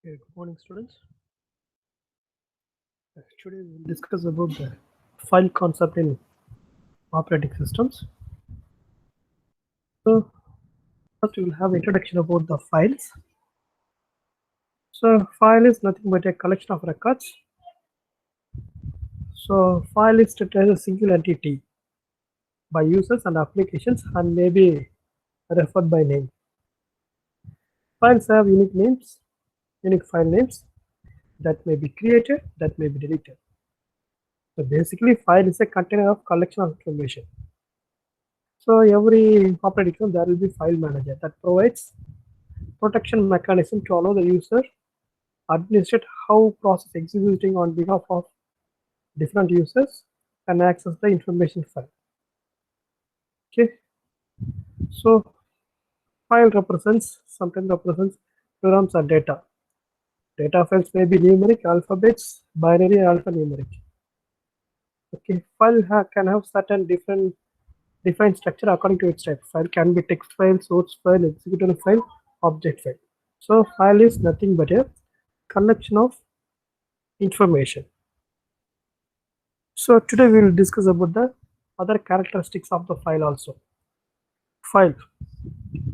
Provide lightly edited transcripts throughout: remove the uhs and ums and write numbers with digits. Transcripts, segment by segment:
Good morning, students. Today we will discuss about the file concept in operating systems. So first we will have introduction about the files. So file is nothing but a collection of records. So file is treated as a single entity by users and applications and may be referred by name. Files have unique names, unique file names that may be created, that may be deleted. So basically file is a container of collection of information. So every operating system there will be file manager that provides protection mechanism to allow the user administrate how process executing on behalf of different users can access the information file. Okay, so file sometimes represents programs or data. Data files may be numeric, alphabets, binary, alphanumeric. Okay, can have certain different defined structure according to its type. File can be text file, source file, executable file, object file. So file is nothing but a collection of information. So today we will discuss about the other characteristics of the file also. File.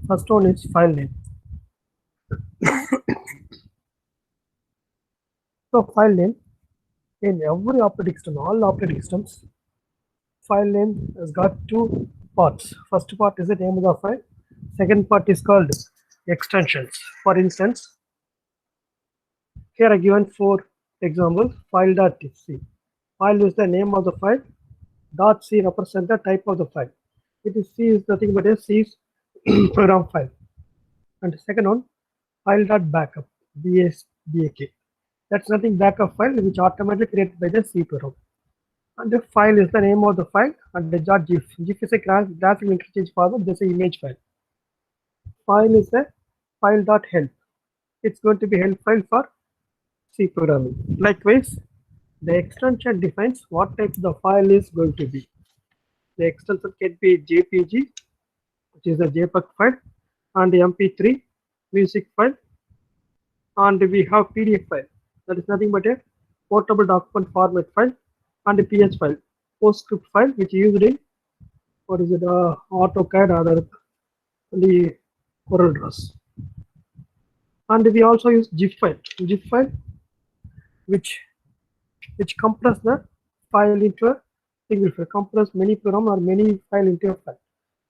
First one is file name. So file name in every operating system, all operating systems, file name has got two parts. First part is the name of the file. Second part is called extensions. For instance, here I given four examples. File.c. File is the name of the file. .c represents the type of the file. It is C is nothing but a C program file. And the second one, file.backup. BAK. That's nothing backup file which automatically created by the C program. And the file is the name of the file and the .gif. GIF is a graphic interchange format. This is an image file. File is a file.help. It's going to be help file for C programming. Likewise, the extension defines what type the file is going to be. The extension can be JPG, which is a JPEG file, and the MP3 music file, and we have PDF file. That is nothing but a portable document format file, and a PS file, PostScript file, which is used in what is it, AutoCAD or the CorelDRAW. And we also use GIF file, which compress the file into a single file, compress many program or many file into a file.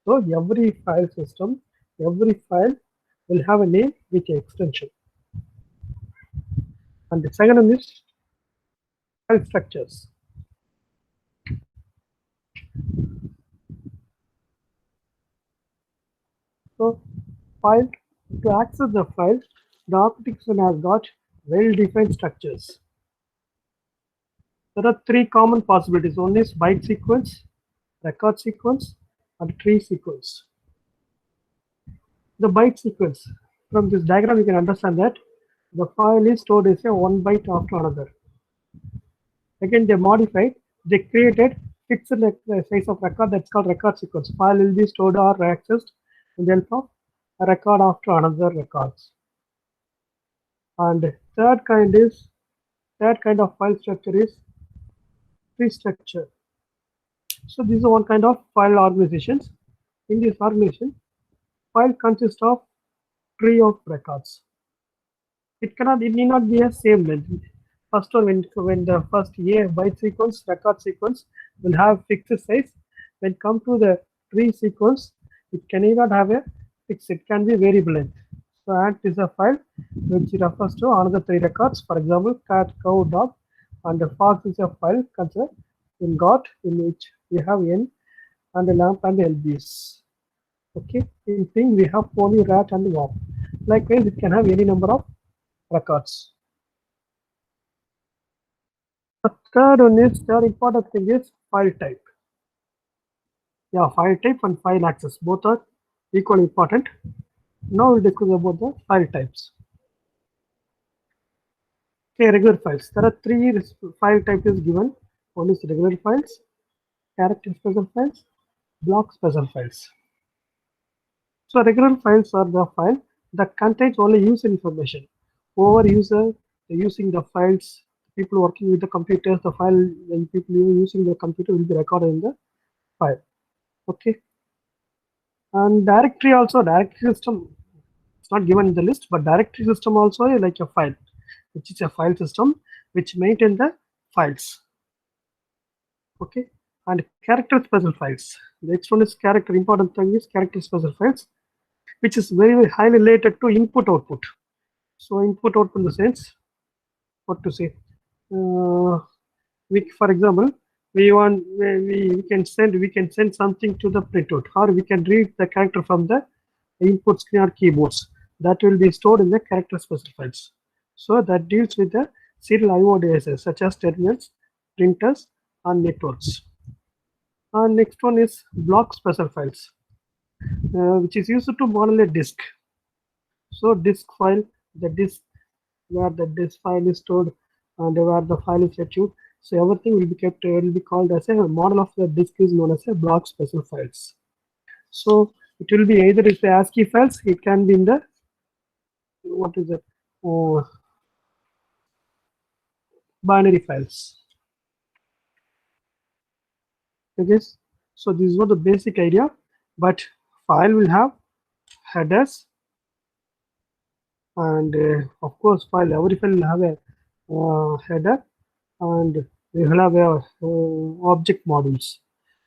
So every file system, every file will have a name with an extension. And the second one is file structures. So file, to access the file, the operating system has got well-defined structures. There are three common possibilities. One is byte sequence, record sequence, and tree sequence. The byte sequence, from this diagram you can understand that the file is stored as a one byte after another. Again, they modified, they created fixed size of record, that's called record sequence. File will be stored or accessed with the help of a record after another records. And third kind of file structure is tree structure. So this is one kind of file organizations. In this organization, file consists of tree of records. It need not be a same length. First one, when the first byte sequence, record sequence will have fixed size. When come to the tree sequence, it cannot have a fixed. It can be variable length. So ant is a file which refers to another three records. For example, cat, cow, dog, and the fox is a file considered in got in which we have n and the lamp and the lbs. Okay, in thing we have pony, rat, and warp. Likewise, it can have any number of records. The third important thing is file type. Yeah, file type and file access both are equally important. Now we'll discuss about the file types. Okay, regular files. There are three file types given. One is regular files, character special files, block special files. So regular files are the file that contains only user information. over user using the files, people working with the computers, the file, when people using the computer will be recorded in the file. Okay. And directory also, directory system, it's not given in the list, but directory system also like a file, which is a file system which maintain the files. Okay. And character special files. The next one is character. Important thing is character special files, which is very, very highly related to input output. So input output in the sense, what to say? For example, we can send something to the printout, or we can read the character from the input screen or keyboards. That will be stored in the character special files. So that deals with the serial I/O devices such as terminals, printers, and networks. And next one is block special files, which is used to model a disk. So disk file, the disk where the disk file is stored and where the file is secured. So everything will be kept, will be called as a model of the disk is known as a block special files. So it will be either it's the ASCII files, it can be in the, what is it, binary files. Okay, so this is what the basic idea, but file will have headers, and of course every file will have a header, and we will have a object modules.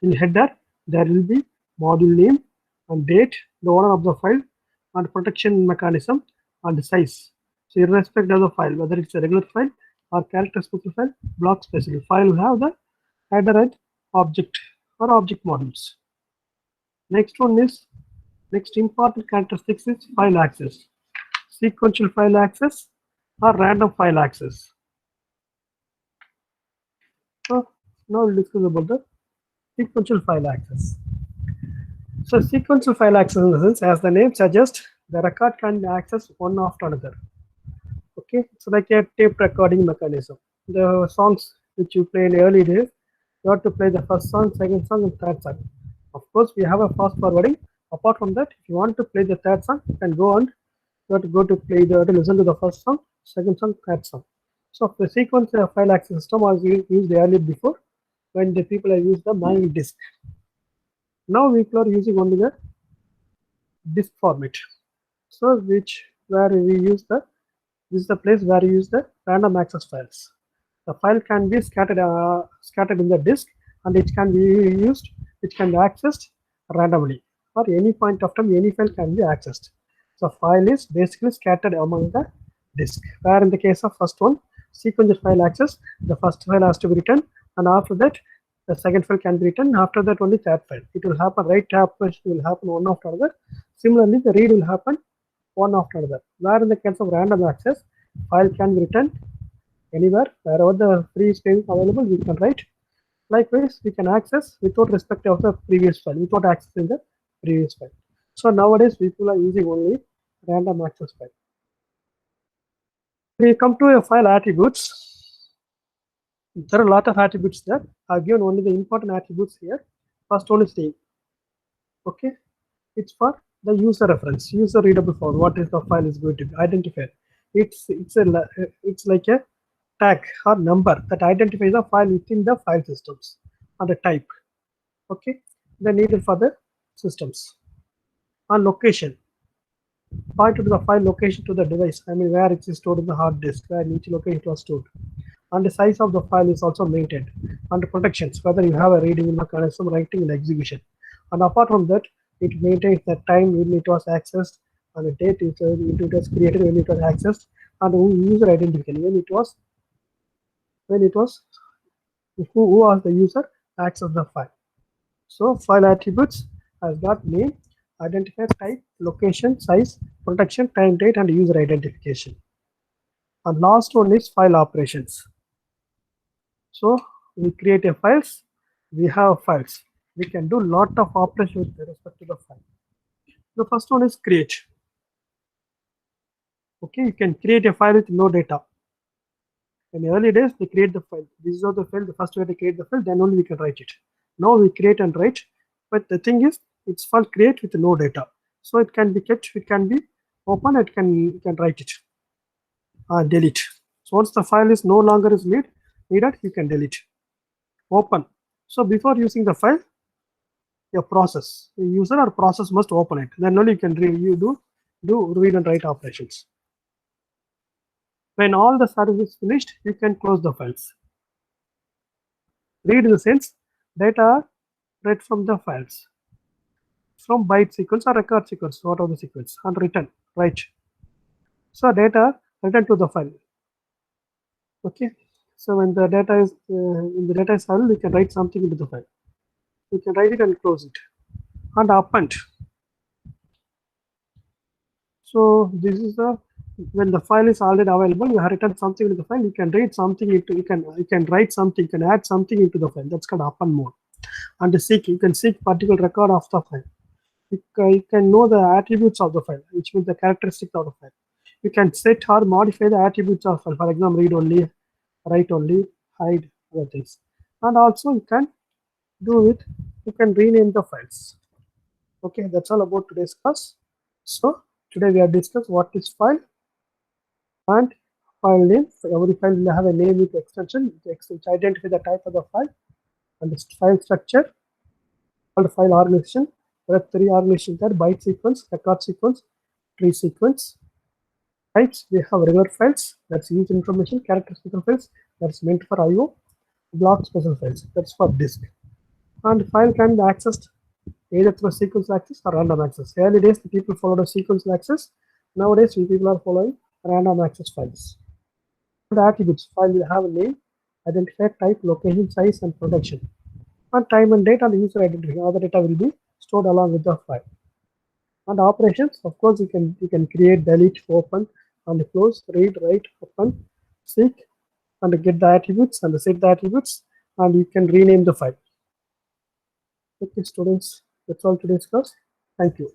In header there will be module name and date, the owner of the file, and protection mechanism and size. So irrespective of the file, whether it's a regular file or character specific file, block specific file will have the header and object or object modules. Next important characteristics is file access, sequential file access or random file access. So now we'll discuss about the sequential file access. So sequential file access in the sense, as the name suggests, the record can be accessed one after another. Okay, it's like a tape recording mechanism. The songs which you play in early days, you have to play the first song, second song, and third song. Of course, we have a fast forwarding. Apart from that, if you want to play the third song, you can go on. You have to go to listen to the first song, second song, third song. So the sequence file access system was used earlier before, when the people have used the manual disk. Now people are using only the disk format. So where we use this is the place where you use the random access files. The file can be scattered in the disk, and it can be accessed randomly, or any point of time any file can be accessed. So file is basically scattered among the disk, where in the case of first one, sequential file access, the first file has to be written, and after that the second file can be written, after that only third file. It will happen, write operation will happen one after another. Similarly, the read will happen one after another. Where in the case of random access, file can be written anywhere, wherever the free space available, we can write. Likewise, we can access without respect of the previous file, without accessing the previous file. So nowadays, people are using only random access file. When we come to a file attributes, there are a lot of attributes there. I've given only the important attributes here. First one is name. Okay, it's for the user reference, user readable file. What is the file is going to be identified? It's like a tag or number that identifies the file within the file systems, and the type. Okay, they're needed for the systems. And location, point to the file location to the device. I mean, where it is stored in the hard disk, where each location was stored. And the size of the file is also maintained. And the protections, whether you have a reading mechanism, writing, and execution. And apart from that, it maintains the time when it was accessed, and the date it was created, when it was accessed, and the user identification, who was the user access the file. So file attributes has got name, identifier, type, location, size, protection, time, date, and user identification. And last one is file operations. So we create a files, we have files. We can do lot of operations with respect to the file. The first one is create. Okay, you can create a file with no data. In the early days, they create the file. This is the file. The first way to create the file, then only we can write it. Now we create and write, but the thing is, it's file create with no data, so it can be kept. It can be open. You can write it. delete. So once the file is no longer is needed, you can delete. Open. So before using the file, a user or process must open it. Then only you can do read and write operations. When all the service is finished, you can close the files. Read in the sense data read from the files, from byte sequence or record sequence, whatever the sequence, and return, write. So data return to the file. Okay. So when the data is in the data file, we can write something into the file. We can write it and close it. And append. So this is the when the file is already available, you have written something into the file. You can read something into. You can write something. You can add something into the file. That's called append mode. And you can seek particular record of the file. You can know the attributes of the file, which means the characteristics of the file. You can set or modify the attributes of file. For example, read only, write only, hide, other things. And also you can do it. You can rename the files. Okay, that's all about today's class. So today we have discussed what is file and file name. So every file will have a name with extension, which identify the type of the file, and the file structure, called file organization. There are three organizations there: byte sequence, record sequence, tree sequence. Types, we have regular files, that's user information, character special files, that's meant for IO, block special files, that's for disk. And file can be accessed either through sequence access or random access. Early days, the people followed a sequence access. Nowadays, people are following random access files. The attributes, file will have a name, identifier, type, location, size, and protection. And time and date and user identifier. All the data will be stored along with the file. And operations, of course, you can create, delete, open, and close, read, write, open, seek, and get the attributes and set the attributes, and you can rename the file. Okay, students, that's all today's class. Thank you.